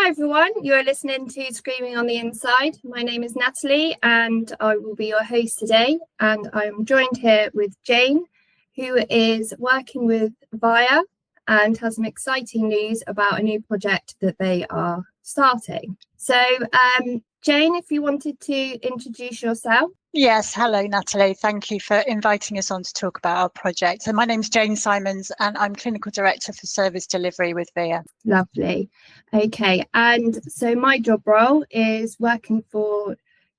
Hi everyone, you're listening to Screaming on the Inside. My name is Natalie and I will be your host today, and I'm joined here with Jane, who is working with VIA and has some exciting news about a new project that they are starting. So Jane, if you wanted to introduce yourself. Yes, hello Natalie. Thank you for inviting us on to talk about our project. So my name's Jane Simons and I'm Clinical Director for Service Delivery with VIA. Lovely. Okay, and so my job role is working for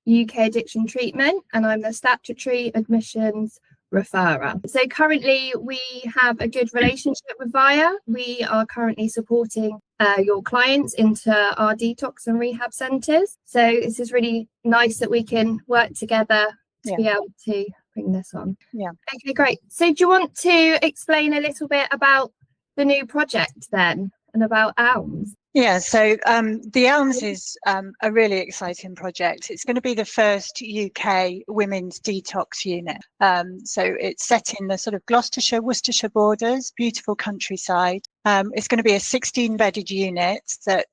UK Addiction Treatment and I'm the statutory admissions referrer. So currently we have a good relationship with VIA. We are currently supporting your clients into our detox and rehab centres. So this is really nice that we can work together to be able to bring this on. Yeah. Okay, great. So do you want to explain a little bit about the new project then and about ELMS? Yeah, so the ELMS is a really exciting project. It's going to be the first UK women's detox unit. So it's set in the sort of Gloucestershire, Worcestershire borders, beautiful countryside. It's going to be a 16-bedded unit that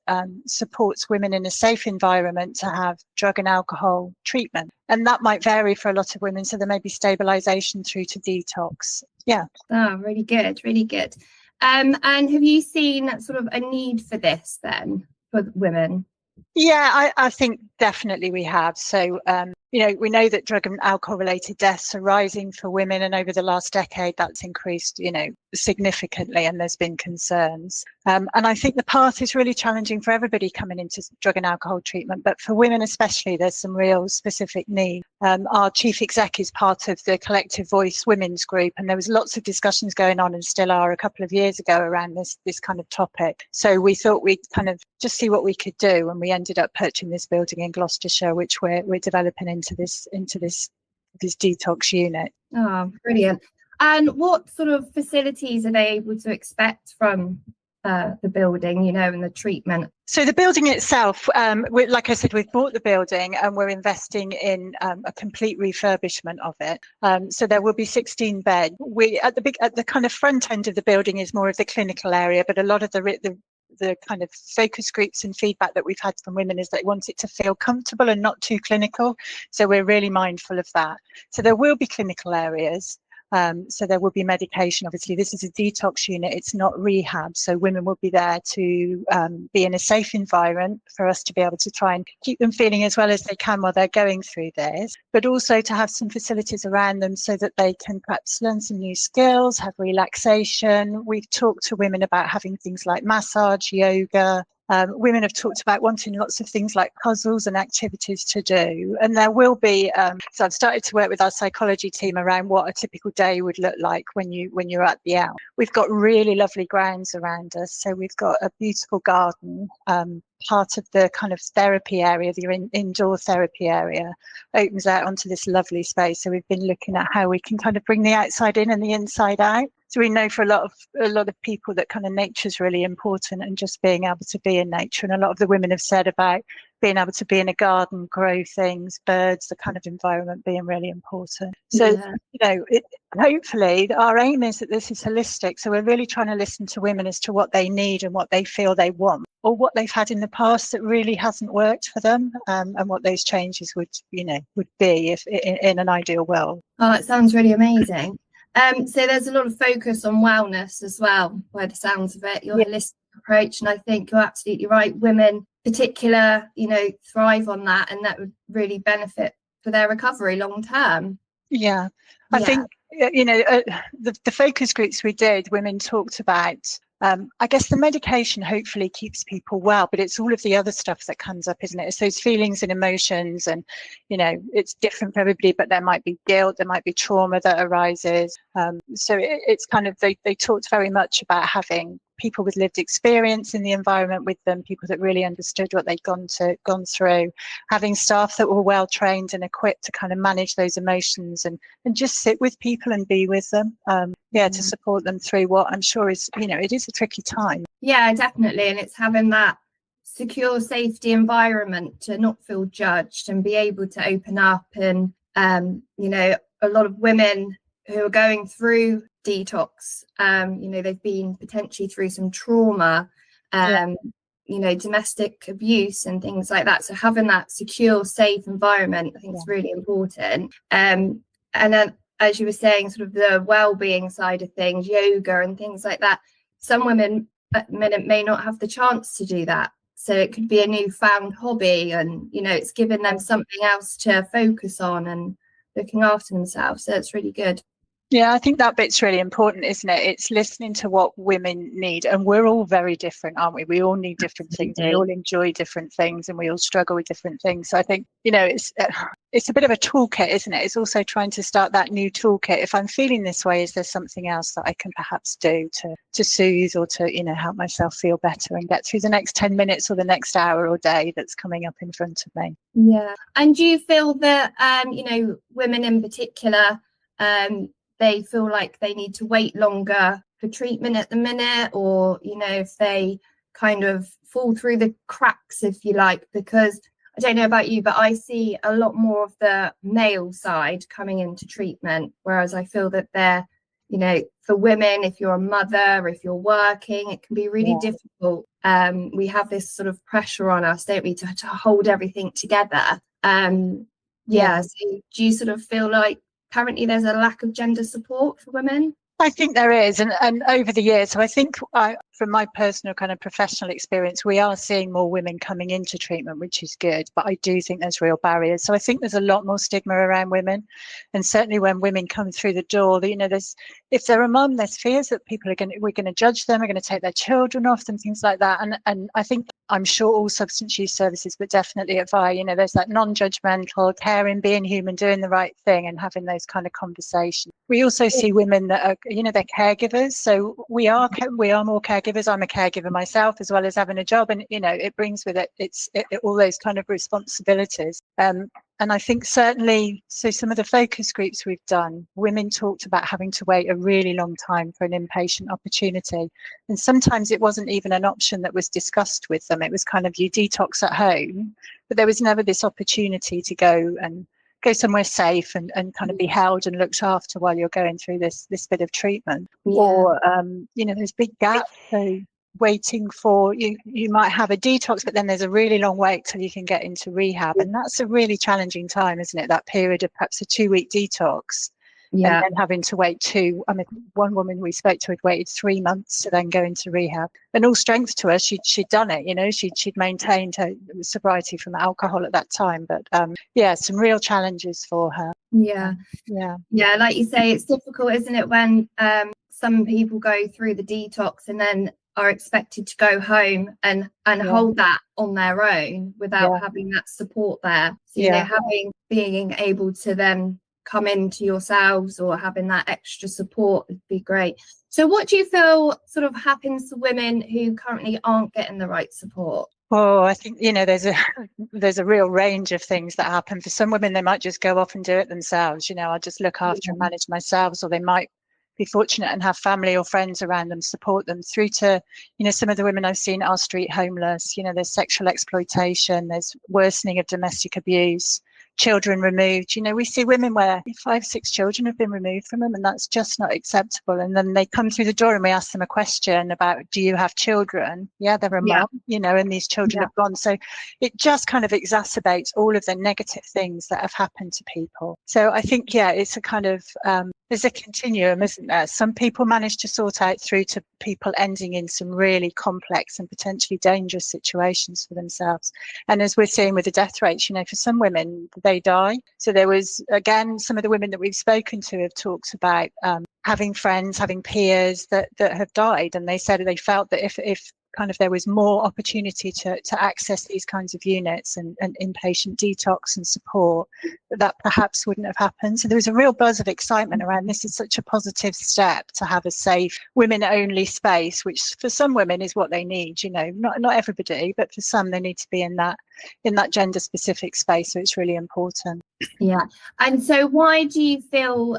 supports women in a safe environment to have drug and alcohol treatment. And that might vary for a lot of women. So there may be stabilisation through to detox. Yeah. Oh, really good, really good. And have you seen sort of a need for this then for women? Yeah, I think definitely we have. So, we know that drug and alcohol related deaths are rising for women, and over the last decade that's increased, significantly, and there's been concerns. And I think the path is really challenging for everybody coming into drug and alcohol treatment, but for women especially, there's some real specific need. Our chief exec is part of the Collective Voice Women's Group, and there was lots of discussions going on and still are a couple of years ago around this kind of topic. So we thought we'd kind of just see what we could do, and we ended up purchasing this building in Gloucestershire, which we're developing into this detox unit. Oh, brilliant. And what sort of facilities are they able to expect from the building, and the treatment? So the building itself, like I said, we've bought the building and we're investing in a complete refurbishment of it. So there will be 16 beds. We at the kind of front end of the building is more of the clinical area, but a lot of the kind of focus groups and feedback that we've had from women is they want it to feel comfortable and not too clinical. So we're really mindful of that. So there will be clinical areas. So there will be medication. Obviously, this is a detox unit. It's not rehab. So women will be there to be in a safe environment for us to be able to try and keep them feeling as well as they can while they're going through this, but also to have some facilities around them so that they can perhaps learn some new skills, have relaxation. We've talked to women about having things like massage, yoga. Women have talked about wanting lots of things like puzzles and activities to do. And there will be, so I've started to work with our psychology team around what a typical day would look like when you're at the ELMS. We've got really lovely grounds around us. So we've got a beautiful garden. Part of the kind of therapy area, the indoor therapy area, opens out onto this lovely space. So we've been looking at how we can kind of bring the outside in and the inside out. So we know for a lot of people that kind of nature's really important, and just being able to be in nature. And a lot of the women have said about being able to be in a garden, grow things, birds, the kind of environment being really important. So, hopefully our aim is that this is holistic. So we're really trying to listen to women as to what they need and what they feel they want, or what they've had in the past that really hasn't worked for them, and what those changes would be if in an ideal world. Oh, it sounds really amazing. So there's a lot of focus on wellness as well, by the sounds of it, your holistic approach. And I think you're absolutely right. Women particular, thrive on that, and that would really benefit for their recovery long term. Yeah, I think, the focus groups we did, women talked about, I guess the medication hopefully keeps people well, but it's all of the other stuff that comes up, isn't it? It's those feelings and emotions, and, it's different for everybody, but there might be guilt, there might be trauma that arises. So it's kind of, they talked very much about having people with lived experience in the environment with them, people that really understood what they'd gone through, having staff that were well trained and equipped to kind of manage those emotions and just sit with people and be with them, to support them through what I'm sure is, it is a tricky time. Yeah, definitely. And it's having that secure safety environment to not feel judged and be able to open up. And, a lot of women who are going through detox, they've been potentially through some trauma, domestic abuse and things like that. So having that secure, safe environment, I think is really important. And then, as you were saying, sort of the well-being side of things, yoga and things like that. Some women at the minute may not have the chance to do that. So it could be a newfound hobby, and it's giving them something else to focus on and looking after themselves. So it's really good. Yeah, I think that bit's really important, isn't it? It's listening to what women need. And we're all very different, aren't we? We all need different things. We all enjoy different things, and we all struggle with different things. So I think, it's a bit of a toolkit, isn't it? It's also trying to start that new toolkit. If I'm feeling this way, is there something else that I can perhaps do to soothe or to, help myself feel better and get through the next 10 minutes or the next hour or day that's coming up in front of me? Yeah. And do you feel that, women in particular, they feel like they need to wait longer for treatment at the minute, or if they kind of fall through the cracks, if you like? Because I don't know about you, but I see a lot more of the male side coming into treatment, whereas I feel that they're, for women, if you're a mother, if you're working, it can be really difficult. We have this sort of pressure on us, don't we, to hold everything together. So do you sort of feel like currently there's a lack of gender support for women? I think there is, and over the years, so I think from my personal kind of professional experience, we are seeing more women coming into treatment, which is good, but I do think there's real barriers. So I think there's a lot more stigma around women, and certainly when women come through the door, if they're a mum, there's fears that we're going to judge them, we're going to take their children off them, things like that. And I think, I'm sure all substance use services, but definitely at Vi, there's that non-judgmental, caring, being human, doing the right thing, and having those kind of conversations. We also see women that are, they're caregivers. So we are more caregivers. I'm a caregiver myself, as well as having a job, and it brings with it all those kind of responsibilities. And I think certainly, so some of the focus groups we've done, women talked about having to wait a really long time for an inpatient opportunity. And sometimes it wasn't even an option that was discussed with them. It was kind of, you detox at home, but there was never this opportunity to go somewhere safe and kind of be held and looked after while you're going through this bit of treatment. Or, there's big gaps. So waiting for, you might have a detox, but then there's a really long wait till you can get into rehab. And that's a really challenging time, isn't it? That period of perhaps a 2-week detox. And then having to wait one woman we spoke to had waited 3 months to then go into rehab. And all strength to her, she'd done it, she'd maintained her sobriety from alcohol at that time. But some real challenges for her. Yeah, like you say, it's difficult, isn't it, when some people go through the detox and then are expected to go home and hold that on their own without having that support there. So being able to then come into yourselves or having that extra support would be great. So what do you feel sort of happens to women who currently aren't getting the right support? Oh, I think, there's a real range of things that happen. For some women, they might just go off and do it themselves. I'll just look after and manage myself, or they might be fortunate and have family or friends around them, support them, through to, some of the women I've seen are street homeless. There's sexual exploitation, there's worsening of domestic abuse, children removed. We see women where 5, 6 children have been removed from them, and that's just not acceptable. And then they come through the door and we ask them a question about, do you have children? Yeah, they're a mum, and these children have gone. So it just kind of exacerbates all of the negative things that have happened to people. So I think, it's a kind of, there's a continuum, isn't there? Some people manage to sort out through to people ending in some really complex and potentially dangerous situations for themselves. And as we're seeing with the death rates, for some women, they die. So there was, again, some of the women that we've spoken to have talked about having friends, having peers that have died. And they said they felt that if kind of there was more opportunity to access these kinds of units and inpatient detox and support, that perhaps wouldn't have happened. So there was a real buzz of excitement around this. Is such a positive step to have a safe women-only space, which for some women is what they need. Not everybody, but for some they need to be in that gender-specific space. So it's really important. Yeah. And so why do you feel,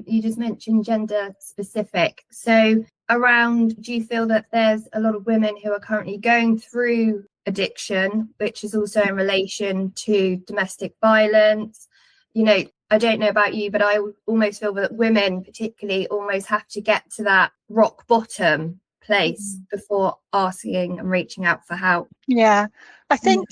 you just mentioned gender-specific, so do you feel that there's a lot of women who are currently going through addiction, which is also in relation to domestic violence? I don't know about you, but I almost feel that women particularly almost have to get to that rock bottom place before asking and reaching out for help. Yeah, I think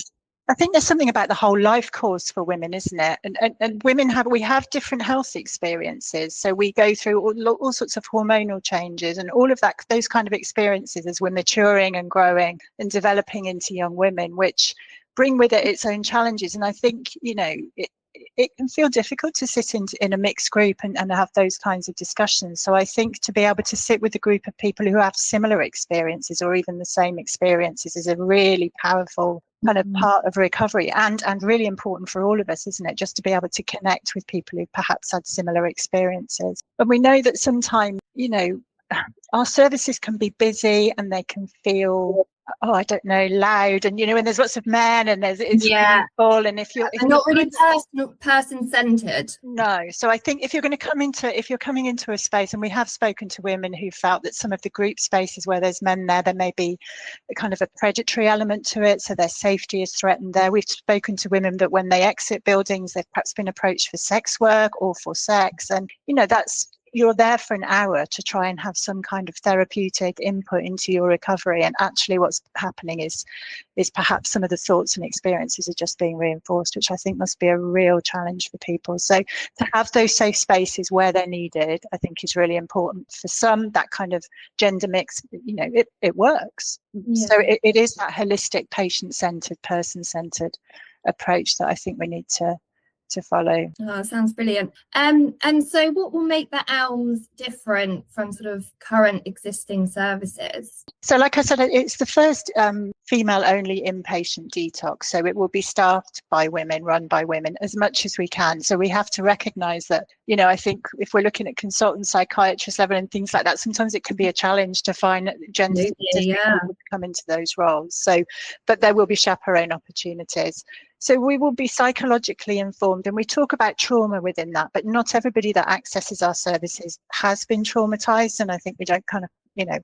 there's something about the whole life course for women, isn't it? And women we have different health experiences. So we go through all sorts of hormonal changes and all of that, those kind of experiences as we're maturing and growing and developing into young women, which bring with it its own challenges. And I think, it can feel difficult to sit in a mixed group and have those kinds of discussions. So I think to be able to sit with a group of people who have similar experiences or even the same experiences is a really powerful kind of part of recovery, and really important for all of us, isn't it? Just to be able to connect with people who perhaps had similar experiences. And we know that sometimes, our services can be busy and they can feel, I don't know, loud, and and there's lots of men and it's really full, and if you're not really person centered. No. So I think if you're coming into a space, and we have spoken to women who felt that some of the group spaces where there's men there may be a kind of a predatory element to it, so their safety is threatened there. We've spoken to women that when they exit buildings, they've perhaps been approached for sex work or for sex, and you're there for an hour to try and have some kind of therapeutic input into your recovery, and actually what's happening is perhaps some of the thoughts and experiences are just being reinforced, which I think must be a real challenge for people. So to have those safe spaces where they're needed, I think is really important. For some, that kind of gender mix, it works. So it is that holistic, patient-centered, person-centered approach that I think we need to follow. Oh, sounds brilliant. And so what will make the ELMS different from sort of current existing services? So like I said, it's the first female-only inpatient detox. So it will be staffed by women, run by women as much as we can. So we have to recognise that, I think if we're looking at consultant psychiatrist level and things like that, sometimes it can be a challenge to find gender people to come into those roles. So, but there will be chaperone opportunities. So we will be psychologically informed, and we talk about trauma within that, but not everybody that accesses our services has been traumatized. And I think we don't kind of,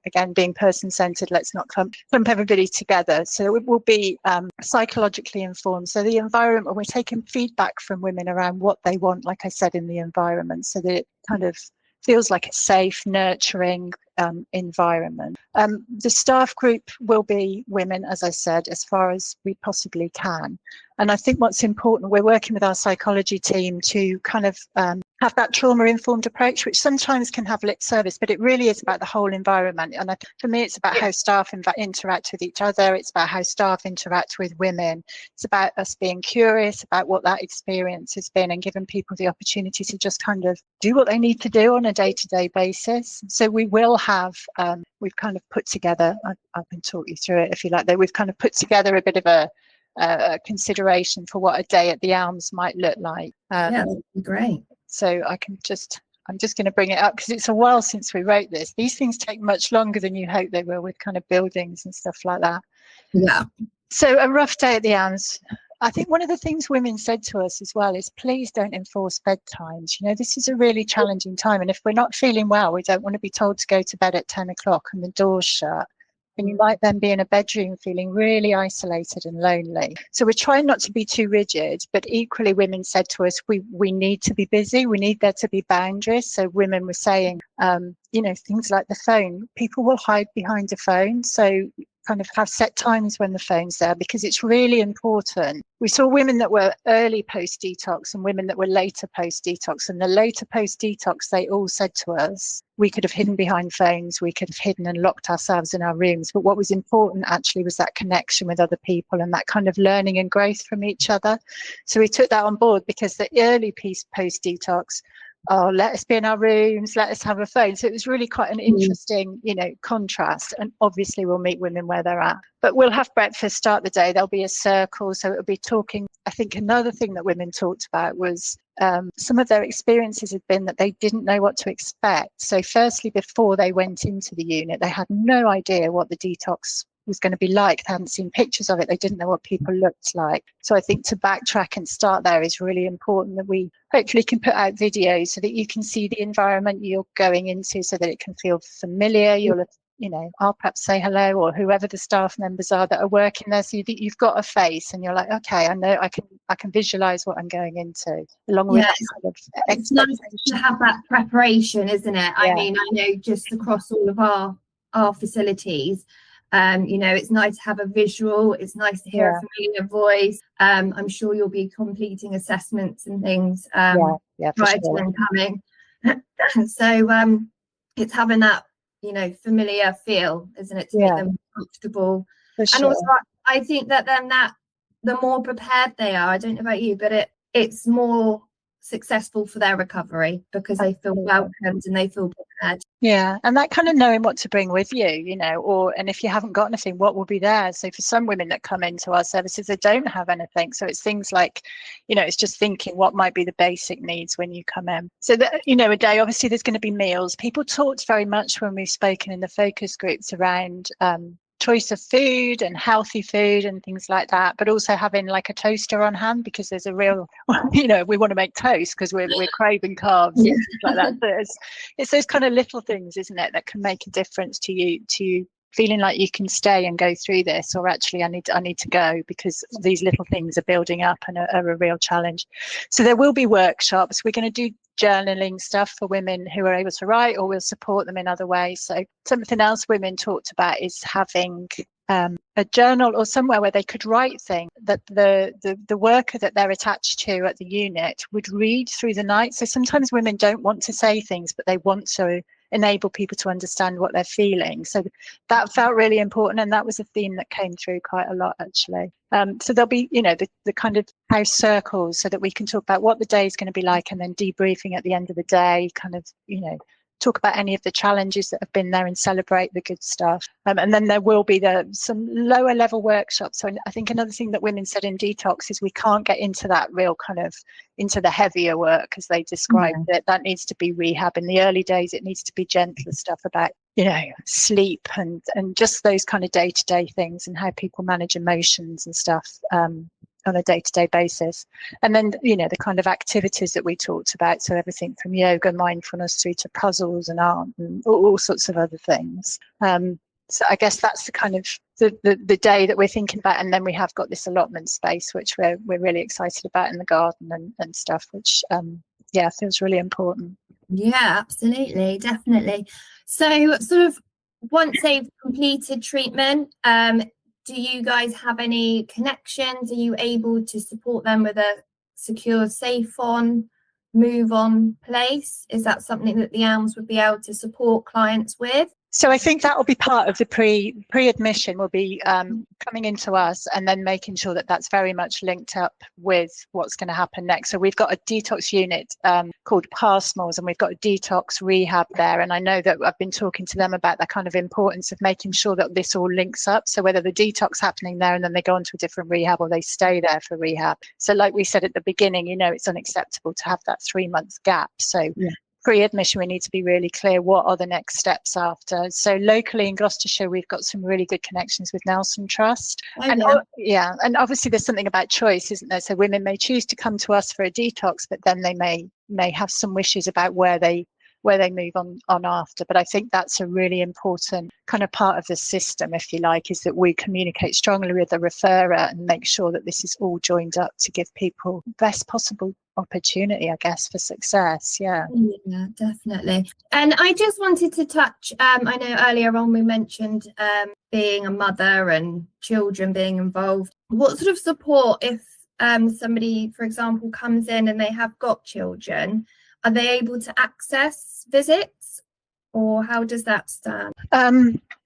again, being person-centered, let's not clump everybody together. So it will be psychologically informed. So the environment, we're taking feedback from women around what they want, like I said, in the environment, so that it kind of feels like a safe, nurturing environment. The staff group will be women, as I said, as far as we possibly can. And I think what's important, we're working with our psychology team to kind of have that trauma-informed approach, which sometimes can have lip service, but it really is about the whole environment. And for me, it's about how staff interact with each other. It's about how staff interact with women. It's about us being curious about what that experience has been and giving people the opportunity to just kind of do what they need to do on a day-to-day basis. So we will have, we've kind of put together, I can talk you through it if you like, though, we've kind of put together a bit of a consideration for what a day at the ELMS might look like. That would be great. So I'm just going to bring it up because it's a while since we wrote this. These things take much longer than you hope they will with kind of buildings and stuff like that. Yeah. So a rough day at the ELMS. I think one of the things women said to us as well is, please don't enforce bedtimes. This is a really challenging time. And if we're not feeling well, we don't want to be told to go to bed at 10 o'clock and the door's shut. And you might then be in a bedroom feeling really isolated and lonely. So we're trying not to be too rigid, but equally women said to us, we need to be busy. We need there to be boundaries. So women were saying, things like the phone, people will hide behind a phone. So kind of have set times when the phone's there, because it's really important. We saw women that were early post-detox and women that were later post-detox, and the later post-detox, they all said to us, we could have hidden behind phones, we could have hidden and locked ourselves in our rooms, but what was important actually was that connection with other people and that kind of learning and growth from each other. So we took that on board, because the early piece post-detox, let us be in our rooms, let us have a phone. So it was really quite an interesting, contrast. And obviously we'll meet women where they're at. But we'll have breakfast, start the day. There'll be a circle. So it'll be talking. I think another thing that women talked about was some of their experiences had been that they didn't know what to expect. So firstly, before they went into the unit, they had no idea what the detox was going to be like. They hadn't seen pictures of it. They didn't know what people looked like. So I think to backtrack and start there is really important, that we hopefully can put out videos so that you can see the environment you're going into, so that it can feel familiar. I'll perhaps say hello, or whoever the staff members are that are working there, so that you've got a face and you're like, okay, I know, I can visualize what I'm going into, along with kind of it's nice to have that preparation, isn't it? I mean, I know just across all of our our facilities. You know, it's nice to have a visual, it's nice to hear a familiar voice. I'm sure you'll be completing assessments and things For prior sure. to them coming. So it's having that, you know, familiar feel, isn't it, to make them comfortable. For And sure. also I think that then that the more prepared they are, I don't know about you, but it's more successful for their recovery, because they feel welcomed and they feel prepared. Yeah, and that kind of knowing what to bring with you, you know, and if you haven't got anything, what will be there? So for some women that come into our services, they don't have anything. So it's things like, you know, it's just thinking what might be the basic needs when you come in. So that, you know, a day, obviously there's going to be meals. People talked very much when we've spoken in the focus groups around choice of food and healthy food and things like that, but also having like a toaster on hand, because there's a real, you know, we want to make toast because we're craving carbs and things like that. So it's those kind of little things, isn't it, that can make a difference to you feeling like you can stay and go through this, or actually I need to go because these little things are building up and are a real challenge. So there will be workshops. We're going to do journaling stuff for women who are able to write, or we'll support them in other ways. So something else women talked about is having a journal or somewhere where they could write things that the worker that they're attached to at the unit would read through the night. So sometimes women don't want to say things, but they want to enable people to understand what they're feeling. So that felt really important, and that was a theme that came through quite a lot, actually. So there'll be, you know, the kind of house circles so that we can talk about what the day is going to be like, and then debriefing at the end of the day, kind of, you know, talk about any of the challenges that have been there and celebrate the good stuff. And then there will be some lower level workshops. So I think another thing that women said in detox is we can't get into that real kind of into the heavier work, as they described it. That needs to be rehab. In the early days, it needs to be gentler stuff about, you know, sleep and just those kind of day-to-day things and how people manage emotions and stuff on a day-to-day basis. And then, you know, the kind of activities that we talked about, so everything from yoga, mindfulness, through to puzzles and art and all sorts of other things. So I guess that's the kind of the day that we're thinking about. And then we have got this allotment space, which we're really excited about, in the garden and stuff, which feels really important. Yeah, absolutely, definitely. So sort of once they've completed treatment, do you guys have any connections? Are you able to support them with a secure, safe move on place? Is that something that the ELMS would be able to support clients with? So I think that will be part of the pre-admission, will be coming into us and then making sure that that's very much linked up with what's going to happen next. So we've got a detox unit called Passmores, and we've got a detox rehab there. And I know that I've been talking to them about the kind of importance of making sure that this all links up. So whether the detox happening there and then they go on to a different rehab, or they stay there for rehab. So like we said at the beginning, you know, it's unacceptable to have that 3-month gap. So pre-admission, we need to be really clear what are the next steps after. So locally in Gloucestershire, we've got some really good connections with Nelson Trust. And obviously there's something about choice, isn't there? So women may choose to come to us for a detox, but then they may have some wishes about where they move on after. But I think that's a really important kind of part of the system, if you like, is that we communicate strongly with the referrer and make sure that this is all joined up to give people the best possible opportunity, I guess, for success. Yeah, definitely. And I just wanted to touch, I know earlier on we mentioned being a mother and children being involved. What sort of support, if somebody, for example, comes in and they have got children, are they able to access visits, or how does that stand?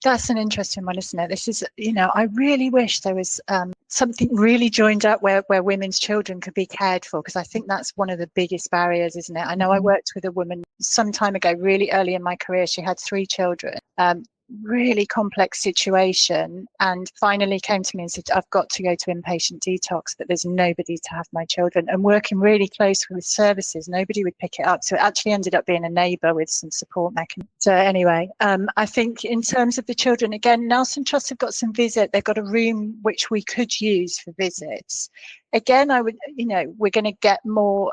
That's an interesting one, isn't it? This is, you know, I really wish there was something really joined up where women's children could be cared for, because I think that's one of the biggest barriers, isn't it? I know I worked with a woman some time ago, really early in my career. She had 3 children. Really complex situation, and finally came to me and said, I've got to go to inpatient detox, but there's nobody to have my children. And working really close with services, nobody would pick it up. So it actually ended up being a neighbour with some support mechanisms. So anyway, I think in terms of the children, again, Nelson Trust have got some they've got a room which we could use for visits. Again, I would, you know, we're going to get more,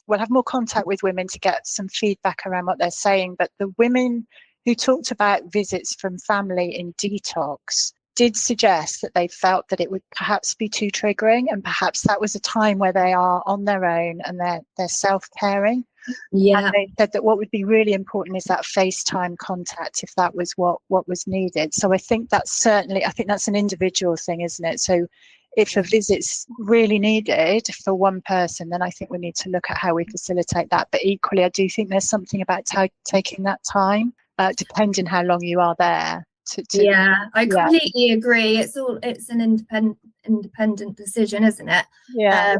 we'll have more contact with women to get some feedback around what they're saying. But the women who talked about visits from family in detox did suggest that they felt that it would perhaps be too triggering, and perhaps that was a time where they are on their own and they're self-caring. Yeah. And they said that what would be really important is that FaceTime contact, if that was what was needed. So I think that's an individual thing, isn't it? So if a visit's really needed for one person, then I think we need to look at how we facilitate that. But equally, I do think there's something about taking that time, depending how long you are there. I completely agree. It's an independent decision, isn't it? Yeah.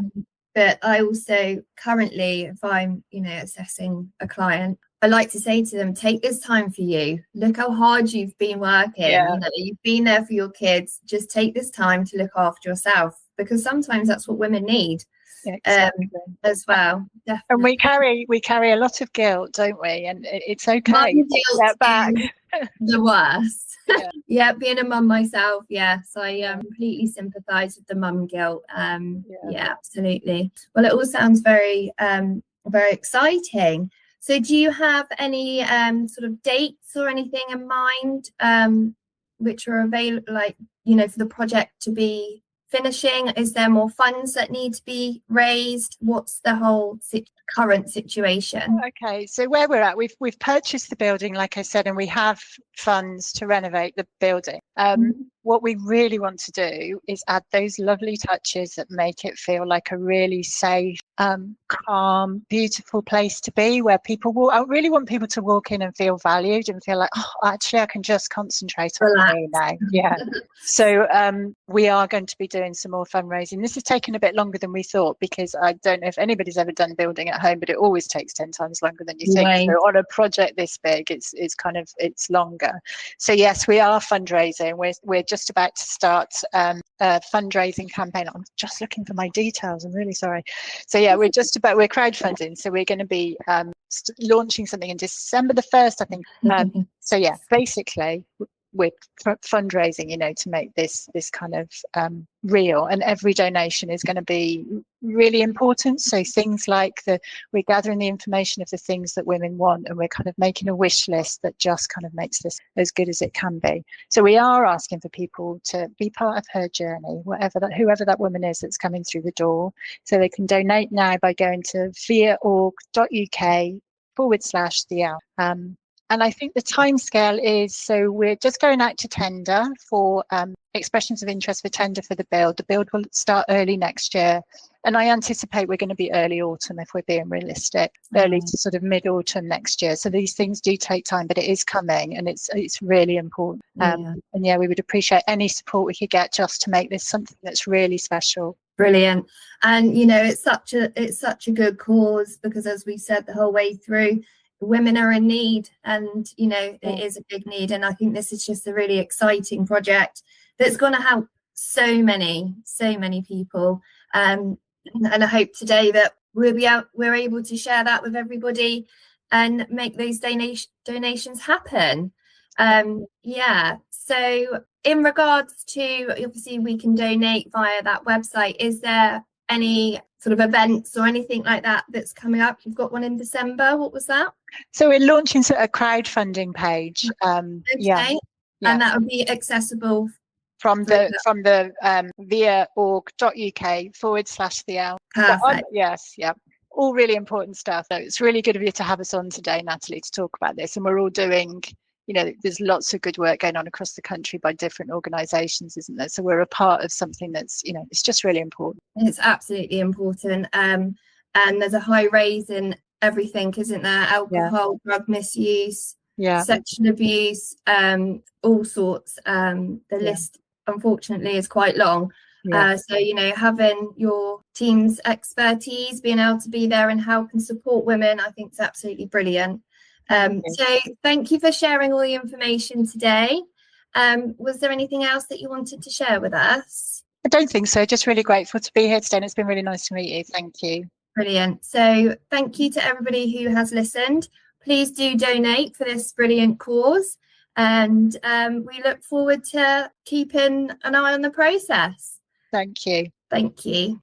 But I also currently, if I'm, assessing a client, I like to say to them, take this time for you. Look how hard you've been working. Yeah. You've been there for your kids. Just take this time to look after yourself, because sometimes that's what women need. Yeah, exactly. As well. Definitely. And we carry a lot of guilt, don't we? And it's okay. Mum guilt Get back. is the worst. Yeah, being a mum myself, yes, I completely sympathise with the mum guilt. Yeah, absolutely. Well, it all sounds very very exciting. So do you have any sort of dates or anything in mind which are available, like, for the project to be finishing? Is there more funds that need to be raised? What's the whole current situation? Okay, so where we're at, we've purchased the building, like I said, and we have funds to renovate the building. What we really want to do is add those lovely touches that make it feel like a really safe, calm, beautiful place to be, where people will. I really want people to walk in and feel valued and feel like, oh, actually, I can just concentrate on me now. Yeah. So we are going to be doing some more fundraising. This has taken a bit longer than we thought, because I don't know if anybody's ever done building at home, but it always takes 10 times longer than you think. So on a project this big, it's longer. So yes, we are fundraising. We're just about to start a fundraising campaign. I'm just looking for my details. I'm really sorry. So yeah, we're crowdfunding. So we're going to be launching something in December the 1st, I think. So yeah, basically we're fundraising, to make this kind of real, and every donation is going to be really important. So things like we're gathering the information of the things that women want, and we're kind of making a wish list that just kind of makes this as good as it can be. So we are asking for people to be part of her journey, whoever that woman is that's coming through the door. So they can donate now by going to via.org.uk/the and I think the timescale is, so we're just going out to tender for expressions of interest for tender for the build. The build will start early next year. And I anticipate we're going to be early autumn, if we're being realistic, early to sort of mid-autumn next year. So these things do take time, but it is coming, and it's really important. And yeah, we would appreciate any support we could get just to make this something that's really special. Brilliant. And it's such a good cause, because as we said the whole way through, women are in need, and it is a big need. And I think this is just a really exciting project that's going to help so many people. And I hope today that we're able to share that with everybody and make those donations happen. So in regards to, obviously we can donate via that website, is there any sort of events or anything like that that's coming up? You've got one in December. What was that? So we're launching a crowdfunding page. Okay. And that will be accessible from the via.org.uk/the. Perfect. Yes, yeah. All really important stuff. So it's really good of you to have us on today, Natalie, to talk about this. And we're all doing, there's lots of good work going on across the country by different organisations, isn't there? So we're a part of something that's, it's just really important. It's absolutely important. And there's a high raise in everything, isn't there? Alcohol, drug misuse, sexual abuse, all sorts. The list, unfortunately, is quite long. So having your team's expertise, being able to be there and help and support women, I think is absolutely brilliant. So thank you for sharing all the information today. Was there anything else that you wanted to share with us? I don't think so. Just really grateful to be here today, and it's been really nice to meet you. Thank you. Brilliant. So thank you to everybody who has listened. Please do donate for this brilliant cause, and we look forward to keeping an eye on the process. Thank you. Thank you.